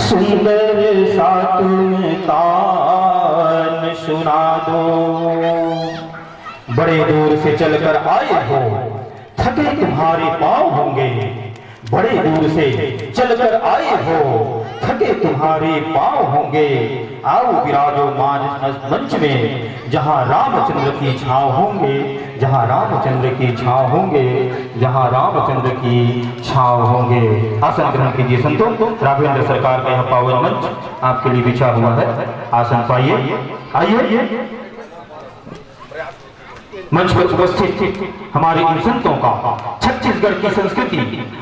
सुंदर सा तुम तान सुना दो। बड़े दूर से चलकर आए हो, थके तुम्हारे पाँव होंगे। बड़े दूर से चलकर आए हो, थके तुम्हारे पाँव होंगे। आओ विराजो मंच में, जहाँ रामचंद्र की छाँव होंगे, जहाँ रामचंद्र की छाँव होंगे, जहाँ रामचंद्र की छाँव होंगे। आसन ग्रहण कीजिए संतों। राघवेंद्र सरकार का यह पावन मंच आपके लिए बिछा हुआ है। आसन पाइए। आइए मंच पर उपस्थित हमारे इन संतों का छत्तीसगढ़ की संस्कृति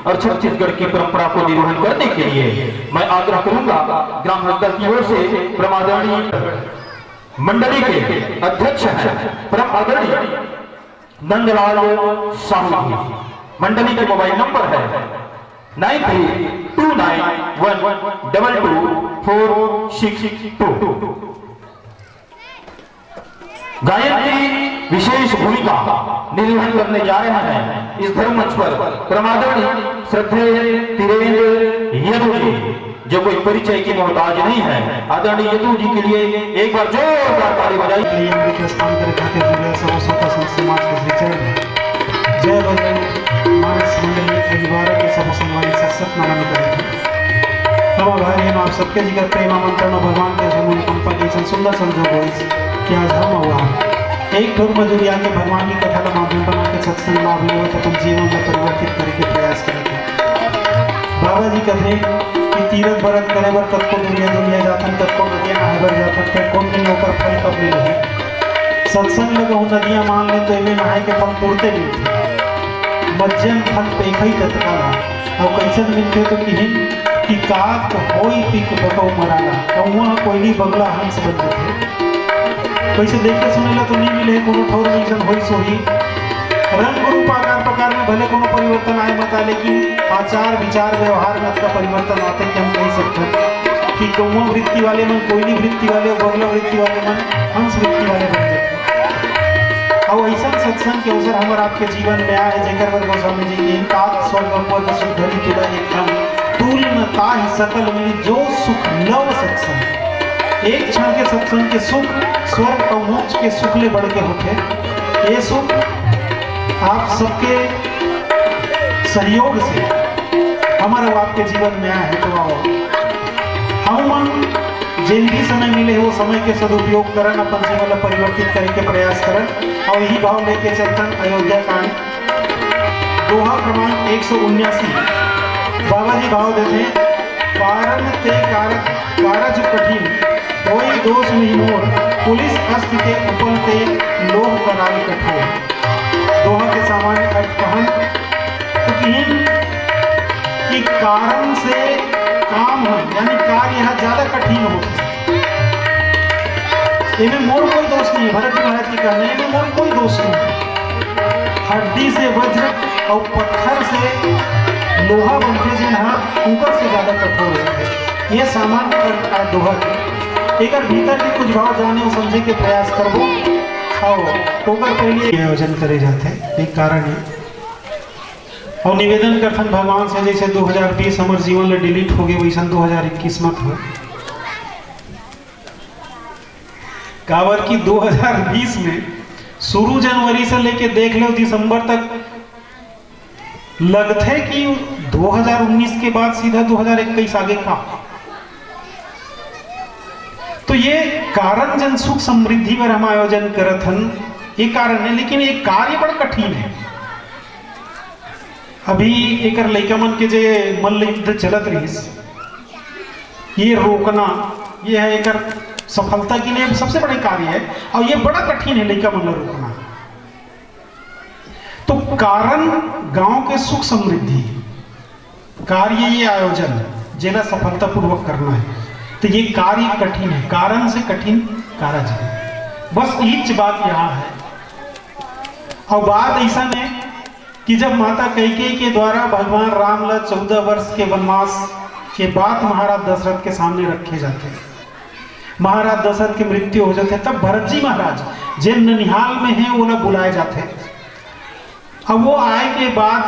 और छत्तीसगढ़ की परंपरा को निर्वहन करने के लिए मैं आग्रह करूंगा ग्राम हस्दल की ओर से परमादरणीय मंडली के अध्यक्ष हैं परम आदरणीय नंदलाल साहू जी। मंडली के मोबाइल नंबर है 9329122462। गायन की विशेष भूमिका निर्वहन करने जा रहे हैं इस धर्म मंच पर परमादरणीय श्रद्धेय धीरेन्द्र यदु जी, जो कोई परिचय की मोहताज नहीं है। आदरणीय यदु जी के लिए एक बार जोरदार ताली बजाइए। जय बजरंग मानस मंडली अभिवादक के सब सम्मानित सत्संग करें। हम भाई हम आप सबके जिगर प्रेम आमंत्रण भगवान के अनुकंपा के सुंदर संजोग हो कि आज हम हुआ एक ठोर मजूरिया के भगवान की कथा का माध्यम बना के सत्संग लाभ ले अपन जीवन में परिवर्तित करने के प्रयास करते। बाबा जी कहते कि तीरथ भरत करे बर तब को दुनिया जातन तब को नदियाँ नहाबर जातन तब कौन नहीं होकर फल कब ले लगे। सत्संग लगो नदियाँ मान ले तो इन्हें नहाए के फल तोड़ते नहीं थे। मज्जन फल पेखई तत्काला और कैसन मिलते तो कि काक होई पिक बकौ मराला कौआ कोयली बगला हंस बन जाते। वैसे देखे सुनेला तो नहीं मिले कोनो ठोर रीजन होई सोही रंग रूप आकार प्रकार में भले कोनो परिवर्तन आए मत, लेकिन आचार विचार व्यवहार में का परिवर्तन आते कि हम कह सकते कि कौआ वृत्ति वाले मन कोयली वृत्ति वाले और बगला वृत्ति वाले मन हंस वृत्ति वाले बन जाते। और ऐसा सत्संग के अवसर हमारे आपके जीवन में आए जेकर बर गोस्वामी जी की तात स्वर्ग पद सुधरी तुला एकदम तुल न ताहि सकल मिली जो सुख लव सत्संग। एक क्षण के सत्संग के सुख स्वर्ग और मोक्ष के सुख ले बढ़ के होते। ये सुख आप सबके सहयोग से हमारे आपके जीवन में आया है। तो आओ हम मन जिन भी समय मिले वो समय के सदुपयोग करन अपन जीवन में परिवर्तित करे के प्रयास करन और यही भाव लेके चलतन अयोध्या कांड दोहा क्रमांक 179। बाबा जी भाव देते कारण ते कारज कठिन कोई दोष नहीं मोर पुलिस हस्त के उपलते लोग कराल कठोर। दोहा के सामान्य अर्थ कहन तो कि कारण से काम है यानी कार्य यह ज्यादा कठिन होता है। इनमें मोर कोई दोष नहीं है। भरत महाराज की कहना है इनमें मोर कोई दोष नहीं। हड्डी से वज्र और पत्थर से लोहा बनते से नहा ऊपर से ज्यादा कठोर होते हैं। ये सामान्य अर्थ है दोहा के। एक भीतर के कुछ भाव जाने और समझे के प्रयास करबो और ओकर के लिए आयोजन करे जाते हैं। एक कारण है और निवेदन करथन भगवान से जैसे 2020 हमारे जीवन में डिलीट हो गए वैसा 2021 मत हो। कावर की 2020 में शुरू जनवरी से लेके देख लो दिसंबर तक लगते कि 2019 के बाद सीधा 2021 आगे का। तो ये कारण जन सुख समृद्धि पर हम आयोजन करत हन ये कारण है, लेकिन ये कार्य बड़ा कठिन है। अभी एक लड़का मन के जे मल्ल युद्ध चलत रही ये रोकना ये है एक सफलता के लिए सबसे बड़े कार्य है और ये बड़ा कठिन है लड़का मन रोकना। तो कारण गांव के सुख समृद्धि कार्य ये आयोजन जेला सफलता पूर्वक करना है। तो ये कार्य कठिन है, कारण से कठिन कारज है। बस एक बात यहाँ है और बात ऐसा है कि जब माता कैकेयी के द्वारा भगवान राम ला 14 वर्ष के वनवास के बाद महाराज दशरथ के सामने रखे जाते हैं। महाराज दशरथ की मृत्यु हो जाते तब भरत जी महाराज जिन ननिहाल में हैं वो लोग बुलाए जाते। अब वो आए के बाद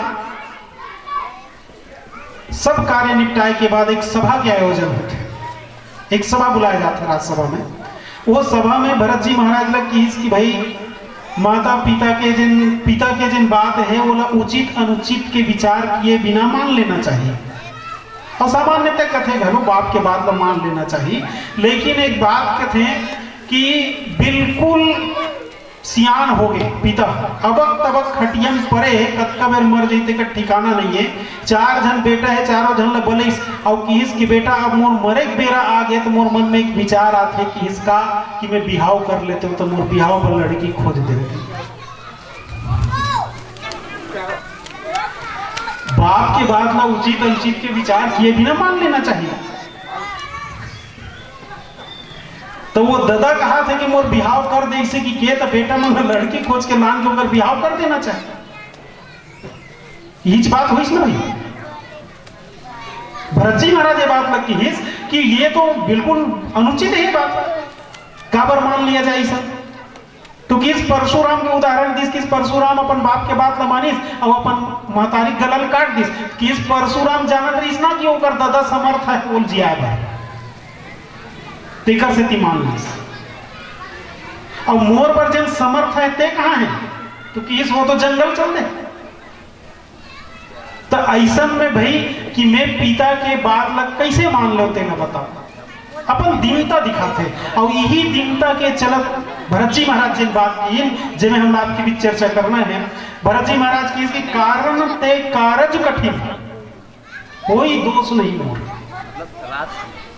सब कार्य निपटाए के बाद एक सभा के आयोजन होते। एक सभा बुलाया जाता है राज्यसभा में। वो सभा में भरत जी महाराज लग की भाई माता पिता के जिन बात है वो उचित अनुचित के विचार किए बिना मान लेना चाहिए। और सामान्यतः कथे घरों बाप के बात मान लेना चाहिए, लेकिन एक बात कथे कि बिल्कुल सियान हो गए पिता, अबक तबक खटियन परे कतका बेर मर जैते का ठिकाना नहीं है। 4 जन बेटा है, चारों जन ल बोले और कि इसकी बेटा अब मोर मरे के बेरा आ गए तो मोर मन में एक विचार आते कि इसका कि मैं बिहाव कर लेते तो मोर बिहाव पर लड़की खोज देते। बाप के बात ना उचित अनुचित के विचार किए बिना मान लेना चाहिए। तो वो दादा कहा था कि मोर बिहाव कर दे इसे कि के तो बेटा मन लड़की खोज के लान के ऊपर बिहाव कर देना चाहिए। ये बात हुई ना भाई, भरत जी महाराज ये बात लग की कि ये तो बिल्कुल अनुचित है ये बात, काबर मान लिया जाए सब। तो किस परशुराम के उदाहरण दिस, किस परशुराम अपन बाप के बात न मानिस और अपन महतारी गलल काट दिस। किस परशुराम जानत रहीस ना कि ओकर दादा समर्थ है बोल जिया भाई तेकर से ती मान लीस। और मोर पर जन समर्थ है ते कहां है तो किस वो तो जंगल चल दे। तो ऐसा में भाई कि मैं पिता के बात लग कैसे मान लो तेना बताओ। अपन दीनता दिखाते और यही दीनता के चलत भरत जी महाराज जी बात की जिन्हें हम आपके बीच चर्चा करना है। भरत जी महाराज की इसकी कारण ते कारज कठिन, कोई दोष नहीं हो।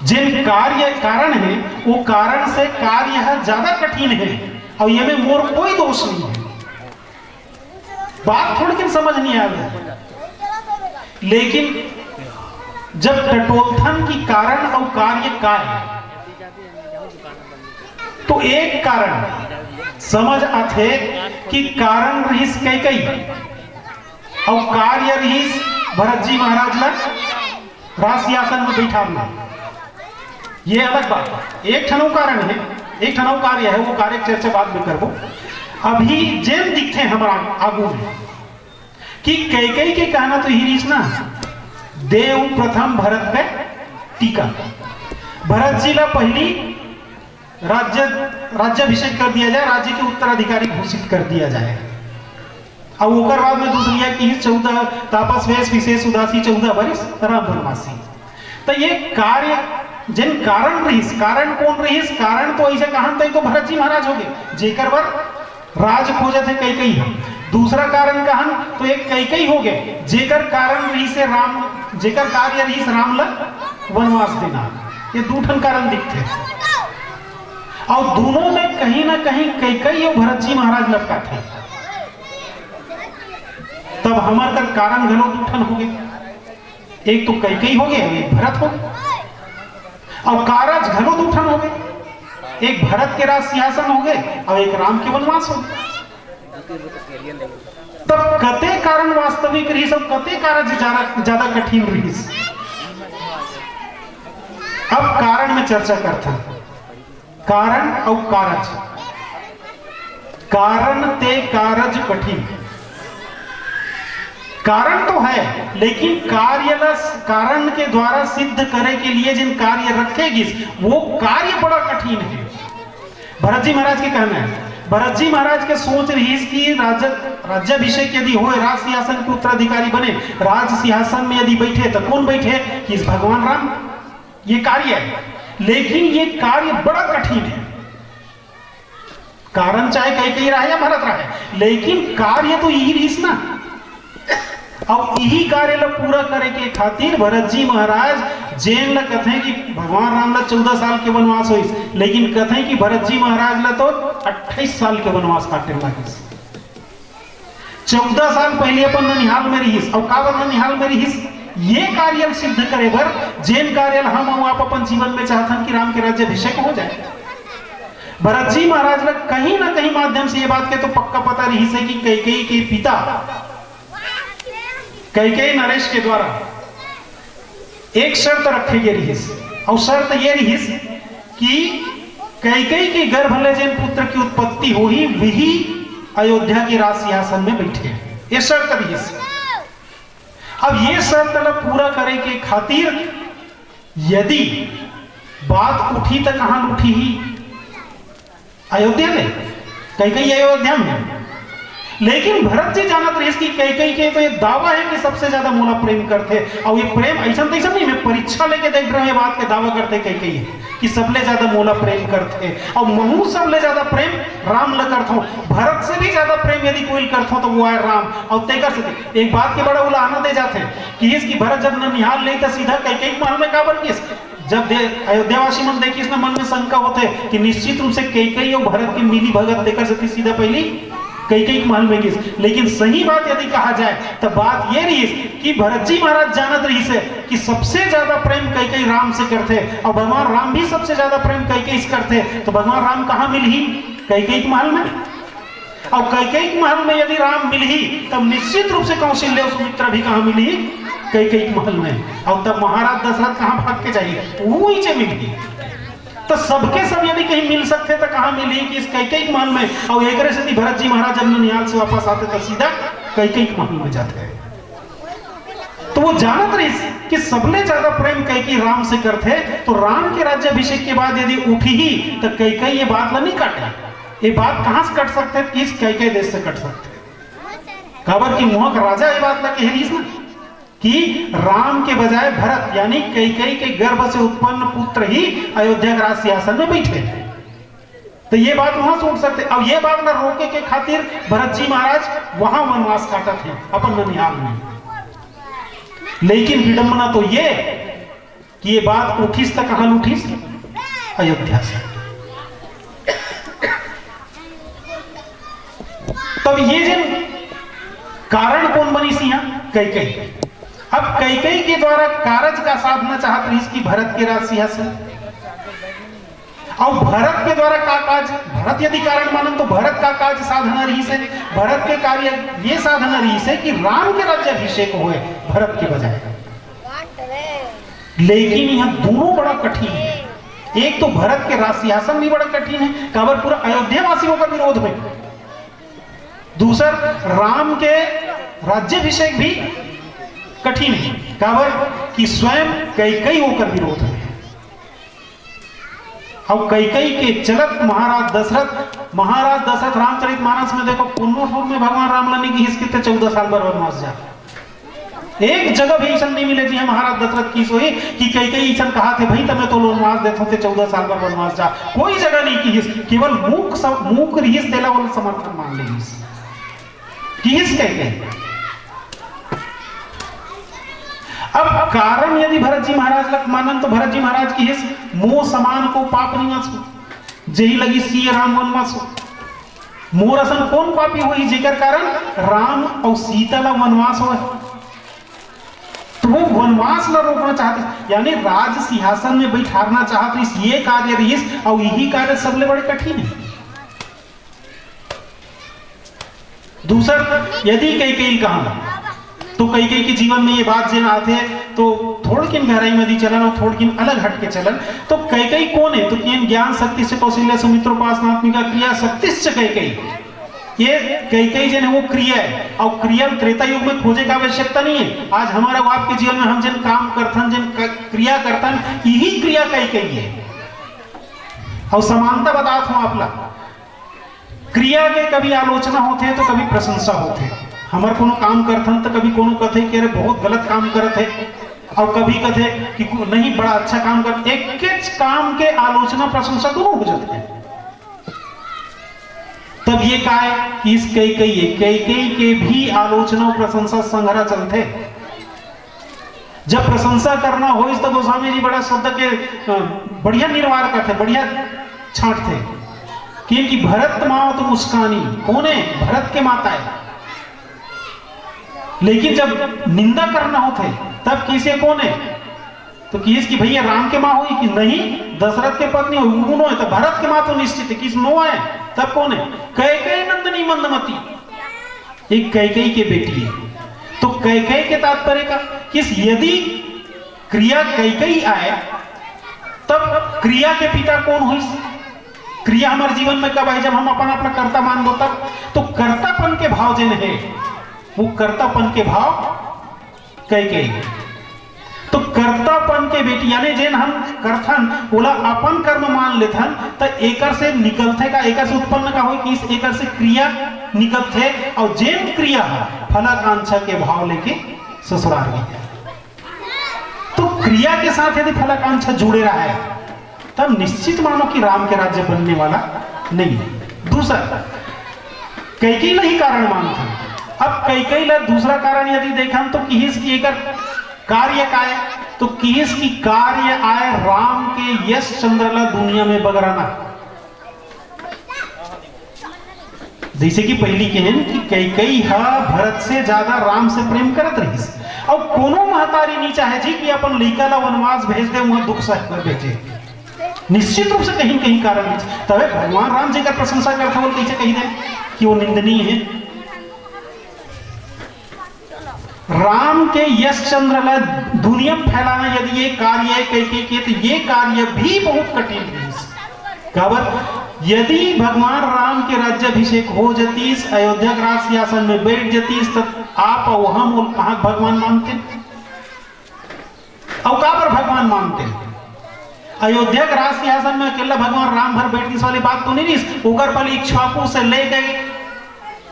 जिन कार्य कारण है वो कारण से कार्य ज्यादा कठिन है और ये में मोर कोई दोष नहीं है। बात थोड़ी दिन समझ नहीं आ रही, लेकिन जब टटोलथन की कारण और कार्य का है तो एक कारण समझ आते कि कारण रहीस कई और कार्य रहीस भरत जी महाराज ला राज सिंहासन में बैठा। ये अलग बात है, एक ठनो कारण है, एक ठनो कार्य है, वो कार्य चर्चा बाद में करबो। अभी जेम दिखते हमारा आगू में कि कई के कहना तो ही रीस ना देव प्रथम भरत पे टीका। भरत जी ला पहली राज्याभिषेक कर दिया जाए, राज्य के उत्तराधिकारी घोषित कर दिया जाए और ओकर बाद में दूसरी की 14 तापस वेश विशेष उदासी 14 वर्ष राम वनवासी। तो ये कार्य जिन कारण रहीस, कारण कौन रहीस, कारण तो ऐसे कहां तो भरत जी महाराज हो गए जेकर बर राज खोजत है कई। दूसरा कारण कहन तो एक कई हो गए जेकर कारण रही से राम, जेकर कार्य रही से राम ला वनवास देना। ये दूठन कारण दिखते और दोनों में कहीं ना कहीं कई और भरत जी महाराज लपका थे। तब हमार का कारण घनो दूठन हो गए, एक तो कई हो गए एक भरत हो गए और कारज घनो दूठन हो गए, एक भरत के राज सिंहासन हो गए और एक राम के वनवास हो गए। तब कते कारण वास्तविक रही सब कते कारण ज्यादा कठिन रही। अब कारण में चर्चा करते हैं, कारण और कारज। कारण ते कारज कठिन, कारण तो है लेकिन कारण के द्वारा सिद्ध करे के लिए जिन कार्य रखेगी वो कार्य बड़ा कठिन है। भरत जी महाराज के कहना है, भरत जी महाराज के सोच रही कि राज्याभिषेक यदि हो, राज सिंहासन के उत्तराधिकारी बने, राज सिंहासन में यदि बैठे तो कौन बैठे कि भगवान राम। ये कार्य है लेकिन ये कार्य बड़ा कठिन है। कारण चाहे कई रहा या भरत रहा है लेकिन कार्य तो यही रहीस ना। अब यही कार्य ला पूरा करे के खातिर भरत जी महाराज जेन ला कथे कि भगवान राम ला 14 साल के वनवास होइस, लेकिन कथे कि भरत जी महाराज ला तो 28 साल के वनवास काटे लागिस। 14 साल पहले अपन ननिहाल में रहीस और काबर ननिहाल में रहीस ये कार्य सिद्ध करे बर जेन कार्य हम आप अपन जीवन में चाहतन कि राम के राज्याभिषेक हो जाए। भरत जी महाराज ला कहीं ना कहीं माध्यम से ये बात के तो पक्का पता रही है कि कैकेयी के पिता कैकेयी नरेश के द्वारा एक शर्त रखे गए रहीस और शर्त ये रहीस कि कैकेयी के गर्भ ले जिन पुत्र की उत्पत्ति हुई वही अयोध्या के राज सिंहासन में बैठे, ये शर्त रहीस। अब ये शर्त पूरा करे के खातिर यदि बात उठी तो कहां उठी ही अयोध्या में, कैकेयी अयोध्या में। लेकिन भरत जी जानत रहे कि कैकेयी के तो ये दावा है कि सबसे ज्यादा मोला प्रेम करते, और ये प्रेम ऐसा तैसा नहीं, मैं परीक्षा लेके देख रहा हूं, ये बात के दावा करते कैकेयी कि सबले ज्यादा मोला प्रेम करते, और महू सबले ज्यादा प्रेम राम ल करता हूं। भरत से भी ज्यादा प्रेम यदि कोई करता हूं तो वो है राम। और तय कर सकते एक बात के बड़ा उलाहना दे जाते कि इसकी भरत जब ननिहाल ले तो सीधा कैकेयी के महल में काबर किस, जब अयोध्यावासी मन देखी इसने मन में शंका होते कि निश्चित रूप से कैकेयी और भरत की मिली भगत देकर सकती सीधा पहली कैकेयी महल में किस। लेकिन सही बात यदि कहा जाए तो बात ये रही कि भरत जी महाराज जानत रही से कि सबसे ज्यादा प्रेम कैकेयी राम से करते, और भगवान राम भी सबसे ज्यादा प्रेम कैकेयी से करते। तो भगवान राम कहां मिल ही, कैकेयी महल में। और कैकेयी महल में यदि राम मिल ही तब निश्चित रूप से कौशल्या और सुमित्रा भी कहां मिली, कैकेयी महल में। और तब महाराज दशरथ कहां भाग के जाइए, वहीं से मिल गई। तो सबके सब यदि कहीं मिल सकते तो कहां मिली कि इस कैकेयी महल में। और एक से भरत जी महाराज जब ननिहाल से वापस आते तो सीधा कैकेयी महल में जाते हैं। तो वो जानत रही कि सबले ज्यादा प्रेम कैकेयी राम से करते, तो राम के राज्याभिषेक के बाद यदि उठी ही तो कैकेयी ये बात ला नहीं काटे। ये बात कहां से कट सकते, किस कैकेयी देश से कट सकते। खबर की मुहक राजा ये बात ला कह रही ना कि राम के बजाय भरत यानी कैकेयी के गर्भ से उत्पन्न पुत्र ही अयोध्या के राज सिंहासन में बैठे। तो ये बात वहां से उठ सकते। अब ये बात ना रोके के खातिर भरत जी महाराज वहां वनवास काटा थे अपन ननिहाल में। लेकिन विडंबना तो ये कि ये बात उठीस तक कहां उठीस, अयोध्या से। तब ये जिन कारण कौन बनी सी यहां, कैकेयी। अब कैकेयी के द्वारा कारज का साधना चाहत रही इसकी भरत के राज सिंहासन, और भरत के द्वारा का काज, भरत यदि कारण मानन तो भरत का काज साधना रही से, भरत के कार्य ये साधना रही से कि राम के राज्याभिषेक हुए भरत के बजाय। लेकिन यह दोनों बड़ा कठिन है। एक तो भरत के राज सिंहासन भी बड़ा कठिन है, काबर पूरा अयोध्या वासियों का विरोध में। दूसर राम के राज्याभिषेक भी कठिन है, काबर कि स्वयं कैकेयी होकर विरोध है। और कैकेयी के चलत महाराज दशरथ रामचरितमानस में देखो पुण्यों में भगवान राम लाने की हिस्से 14 साल पर वनवास जा। एक जगह भी ऐसा नहीं मिले जी महाराज दशरथ की सोई कि कैकेयी ऐसा कहा थे भाई तमें तो वनवास देते थे 14 साल पर वनवास जा। कोई जगह नहीं की हिस, केवल मूक रिहिस देला वाला समर्थन मान ली कि हिस कैकेयी। अब कारण यदि भरत जी महाराज लग मानन तो भरत जी महाराज की हिस मोह समान को पाप निवासो, जही लगी सिय राम वनवासो। मोर असन कौन पापी हुई जेकर कारण राम और सीता ला वनवास हो। तो वो वनवास ला रोकना चाहते, यानी राज सिंहासन में बैठारना चाहते इस ये कार्य रहीस, और यही कार्य सबले बड़े कठिन है। दूसरा यदि कैकेयी कहा तो कैकेयी के जीवन में ये बात जेन आते तो थोड़किन गहराई में दी चलन और थोड़किन अलग हट के चलन। तो कैकेयी कौन है, तो ज्ञान शक्ति से कौशल्या सुमित्रोपासनात्मिका क्रिया शक्ति से कैकेयी। ये कैकेयी जन है वो क्रिया है, और क्रिया त्रेता युग में खोजे का आवश्यकता नहीं है। आज हमारा आपके जीवन में हम जिन काम करथन जिन क्रिया करथन यही क्रिया कैकेयी है। और समानता बताता हूं आपला, क्रिया के कभी आलोचना होते हैं तो कभी प्रशंसा होते हैं। हमारे कोनो काम करथन तो कभी कोनो कथे कि अरे बहुत गलत काम करत है, और कभी कथे कि नहीं बड़ा अच्छा काम कर। एक काम के आलोचना प्रशंसा दोनों हो जाते हैं। तब ये कहा है कि इस कैकेयी के भी आलोचना और प्रशंसा संग्रह चलते। जब प्रशंसा करना हो इस तो गोस्वामी जी बड़ा शब्द के बढ़िया निर्वाह करते, बढ़िया छांटते कि भरत माँ तो मुस्कानी कौन है, भरत के माता है। लेकिन जब निंदा करना होता है तब किसे कौन है, तो किस की भैया राम के माँ हुई कि नहीं दशरथ के पत्नी हुई उन्होंने है, तो भरत के माँ तो निश्चित है। किस नो है तब कौन है, कैकेयी नंदनी मंदमती, एक कैकेयी के बेटी है। तो कैकेयी के तात्पर्य का किस, यदि क्रिया कैकेयी आए तब क्रिया के पिता कौन हुई। क्रिया हमारे जीवन में कब है, जब हम अपना कर्ता मान लो तब। तो कर्तापन के भाव जिन है वो कर्तापन के भाव कैकेयी। तो कर्तापन के बेटी यानी जेन हम करथन बोला अपन कर्म मान लेथन तो एकर से निकलथे का एकर से उत्पन्न का होई कि इस एकर से क्रिया निकलथे और जेन क्रिया फलाकांक्षा के भाव लेके ससुराल गई। तो क्रिया के साथ यदि फलाकांक्षा जुड़े रहा है तब निश्चित मानो कि राम के राज्य बनने वाला नहीं है। दूसरा कैकेयी नहीं कारण मानते। अब कैकेयी ला दूसरा कारण यदि देखा तो किहिस की एकर कार्य का है तो किहिस की कार्य आए राम के यश चंद्र ला दुनिया में बगराना। जैसे कि पहली कहें कि कैकेयी भरत से ज्यादा राम से प्रेम करत रही और कोनो महतारी नहीं चाहे जी कि अपन लड़का ला वनवास भेज दे वहां दुख सह कर भेजे। निश्चित रूप से कहीं कहीं कारण नहीं तबे भगवान राम जी का प्रशंसा करता वो कैसे कही दे कि वो निंदनीय है। राम के यश चंद्र ला दुनिया में फैलाना यदि ये कार्य है कैकेयी के तो ये कार्य भी बहुत कठिन है। यदि भगवान राम के राज्याभिषेक हो जतीस अयोध्या के राज सिंहासन में बैठ जतीस तब आप और हम और कहां भगवान मानते और कहां पर भगवान मानते। अयोध्या के राज सिंहासन में अकेला भगवान राम भर बैठ इस वाली बात तो नहीं रही। उगर पल इक्ष्वाकु से ले गए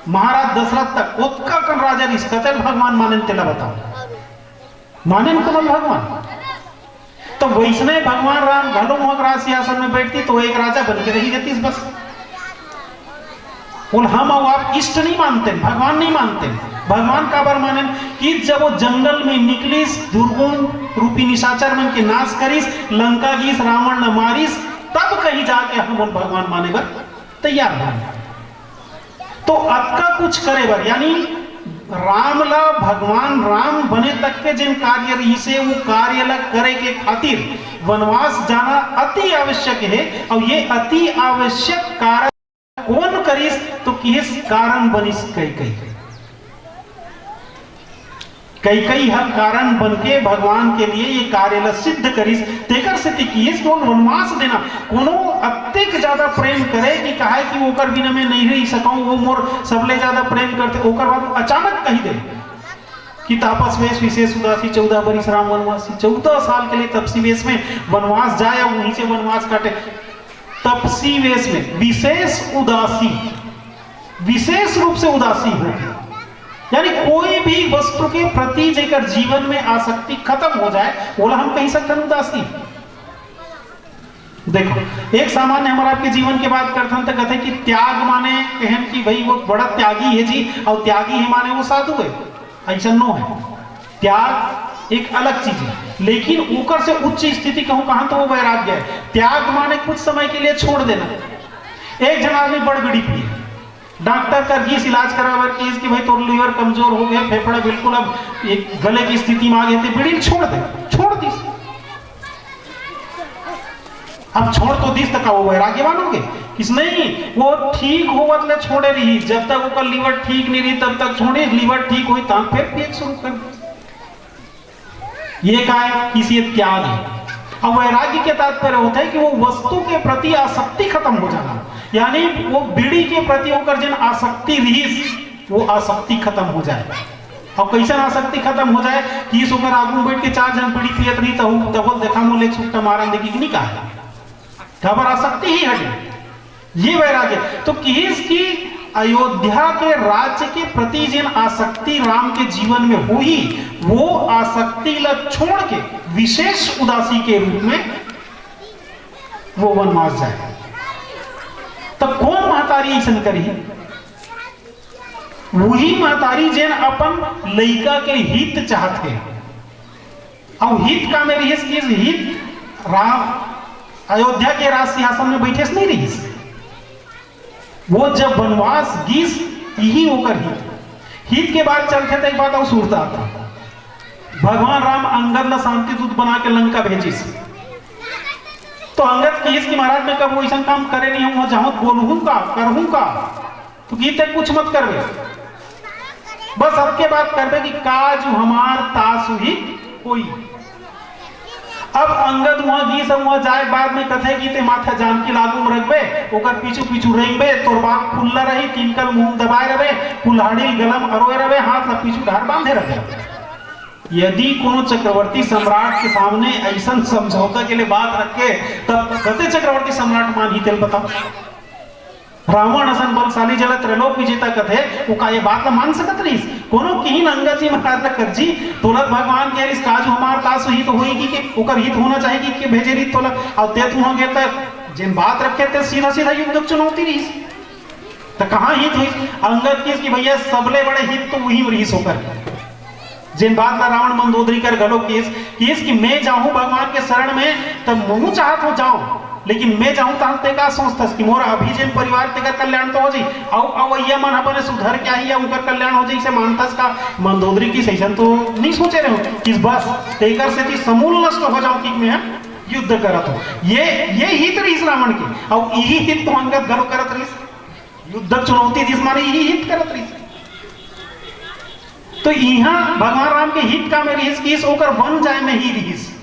महाराज दशरथ तक उत्का कन राजा रिस कतल भगवान माने तेला बताओ माने कमल भगवान। तो वैष्णव भगवान राम घलो मोहक राज सिंहासन में बैठती तो एक राजा बन के रही जाती बस। बोल हम और आप इष्ट नहीं मानते भगवान नहीं मानते। भगवान का बार माने कि जब वो जंगल में निकलिस दुर्गुण रूपी निशाचर मन के नाश करिस लंका गीस रावण न मारिस तब कहीं जाके हम भगवान माने बर तैयार बने। तो अक्का कुछ करे बर यानी राम ला भगवान राम बने तक के जिन कार्य रही से वो कार्य ला करे के खातिर वनवास जाना अति आवश्यक है। और ये अति आवश्यक कारण कौन करिस तो किस कारण बनिस कैकेयी हर कारण बन के भगवान के लिए ये कार्य ला सिद्ध करिस तेकर से किस कौन वनवास देना कोनो अत्यधिक ज्यादा प्रेम करे कि कहा कि ओकर बिना में नहीं रह सकूं वो मोर सबले ज्यादा प्रेम करते ओकर बाद अचानक कही दे कि तापस वेश विशेष उदासी 14 बरिस राम वनवासी 14 साल के लिए तपसी वेश में वनवास जाए और वहीं से वनवास काटे। तपसी वेश में विशेष उदासी विशेष रूप से उदासी हो यानी कोई भी वस्तु के प्रति जेकर जीवन में आसक्ति खत्म हो जाए बोला हम कहीं सकते उदासी। देखो एक सामान्य हमारा आपके जीवन के बात करते हैं तो कहते हैं कि त्याग माने कहन कि भाई वो बड़ा त्यागी है जी और त्यागी है माने वो साधु है ऐसा नो है। त्याग एक अलग चीज है लेकिन ऊपर से उच्च स्थिति कहूं कहां तो वो वैराग्य है। त्याग माने कुछ समय के लिए छोड़ देना। एक जन आदमी बड़ बीड़ी पिए डॉक्टर कर गीस इलाज करावर केस कि भाई तो लीवर कमजोर हो गया फेफड़ा बिल्कुल अब एक गले की स्थिति में आ गए थे बीड़ी छोड़ दी अब छोड़ तो दिस तक वो वैराग्य मानोगे किस नहीं वो ठीक हो मतलब छोड़े रही जब तक वो लीवर ठीक नहीं रही तब तक छोड़े लीवर ठीक हुई तब फिर पिए शुरू कर। ये क्या है किसी त्याग है। अब वैराग्य के तात्पर्य होता है कि वो वस्तु के प्रति आसक्ति खत्म हो जाना यानी वो बीड़ी के प्रति होकर जिन आसक्ति रही वो आसक्ति खत्म हो जाए। और कैसे आसक्ति खत्म हो जाए कि इस ऊपर आगू बैठ के 4 जन बीड़ी पियत रही तब देखा मोले छुट्टा मारा देखी कि नहीं कहा खबर आसक्ति ही हटी ये वैराग्य। तो किस की अयोध्या के राज्य के प्रति जिन आसक्ति राम के जीवन में हुई वो आसक्ति ला छोड़ के विशेष उदासी के रूप में वो वनवास जाए। तब कौन महतारी ऐसा करी वही महतारी जिन अपन लड़का के हित चाहते और हित का में रही हित राम अयोध्या के राज सिंहासन में बैठे नहीं रही वो जब वनवास गीस यही होकर हित के बाद चलते थे एक बात और सुरता था भगवान राम अंगद ला शांति दूत बना के लंका भेजिस तो अंगद की महाराज में कब वो ऐसा काम करे नहीं हूं जहां बोलूं का करहूं का तो गीत कुछ मत करवे बस सबके बात करवे कि काज हमार तासु ही कोई। अब अंगद वहां गीस वहां जाए बाद में कथे गीते माथा जानकी लागू में रखबे ओकर पीछू पीछू रेंगबे तोर बाप फुल्ला रही तिनकल मुंह दबाए रहे कुल्हाड़ी गलम अरोए रहे हाथ ला पीछू ढार बांधे रहे यदि कोनो चक्रवर्ती सम्राट के सामने ऐसा समझौता के लिए बात रखे तब कते चक्रवर्ती सम्राट मान ही तेल बताओ। रावण असन बलशाली जला त्रैलोक विजेता कथे वो का ये बात ला मान सकत रहीस कोनो किन अंगद जी महाराज ला कर जी तुरंत भगवान के इस काज हमार काज हित होएगी कि ओकर हित होना चाहिए कि भेजे रीत तोला और ते तू होगे त जिन बात रखे ते सीधा सीधा युद्ध चुनौती रहीस तो कहां हित हुई अंगद किस की भैया सबले बड़े हित तो वही रहीस होकर जिन बात ला रावण मंदोदरी कर गलो किस कि मैं जाऊं भगवान के शरण में तब मुंह चाहत हो जाऊं लेकिन मैं जाऊं तो ते का सोचतस कि मोर अभिजन परिवार तेकर कल्याण तो हो जी अवैया मन अपने सुधर क्या ही या उनका कल्याण हो जाए इसे मानतस का मंदोदरी की सही तो नहीं सोचे रहे हो कि बस तेकर से थी समूल नष्ट हो जाओ कि मैं युद्ध करत हो ये हित रही रावण की और यही हित तो अंगद गलो करत रही युद्ध चुनौती जिस माने यही हित करत रही तो यहाँ भगवान राम के हित का में रहीस कि इस ओकर बन जाए में ही रहीस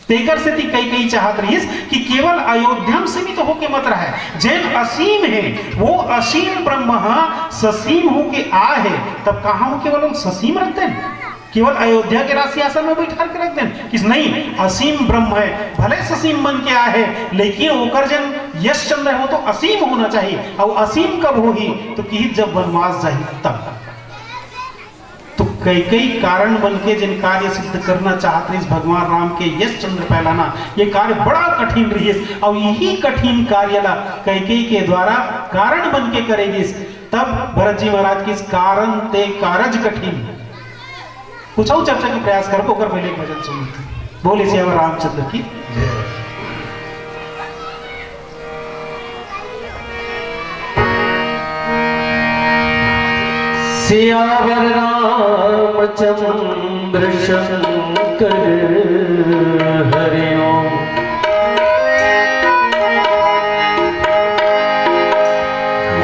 तेकर से कई चाहत रहीस कि केवल अयोध्या में सीमित होके मत रहे जैन असीम है वो असीम ब्रह्म ससीम होके आ है तब कहां हो केवल ससीम रखते हैं केवल अयोध्या के राज सिंहासन में बैठा के रख दें कि नहीं असीम ब्रह्म है भले ससीम बन के आए है लेकिन ओकर जन यश चंद्र हो तो असीम होना चाहिए और असीम कब होगी तो कि जब वनवास जाए तब तो कई कारण बन के जिन कार्य सिद्ध करना चाहते हैं भगवान राम के यश चंद्र फैलाना ये कार्य बड़ा कठिन रही है और यही कठिन कार्य ला कई के द्वारा कारण बन के करेगी तब भरत जी महाराज की इस कारण ते कारज कठिन कुछ और चर्चा का प्रयास करो कर पहले एक भजन सुन बोले श्याम रामचंद्र की सियावर रामचंद्र शंकर हरि ओम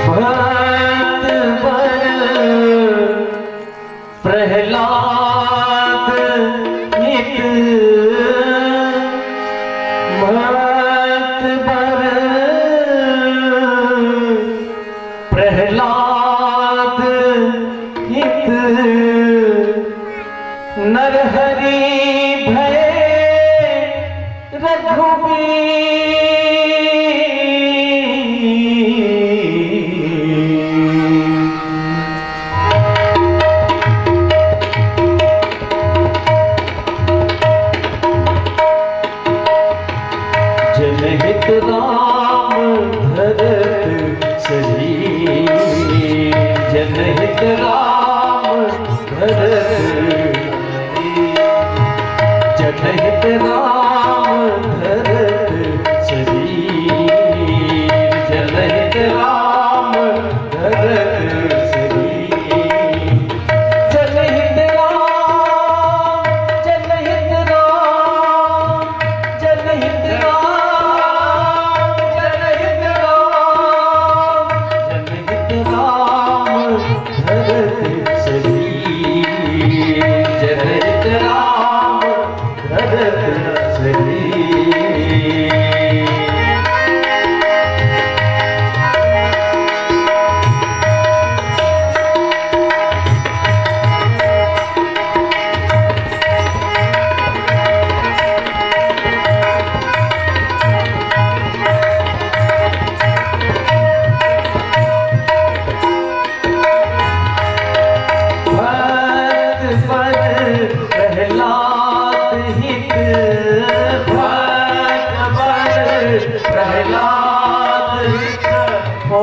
भक्त बर प्रहलाद हित भक्त बर प्रहलाद नरहरि भय जनहित राम धरत सही जनहित राम धरत जनहित राम धरत शरीर जनहित राम धरत शरीर जनहित राम जनहित राम जनहित राम जनहित राम जनहित राम धरत शरीर जनहित राम धरत शरीर प्रहलाद ओ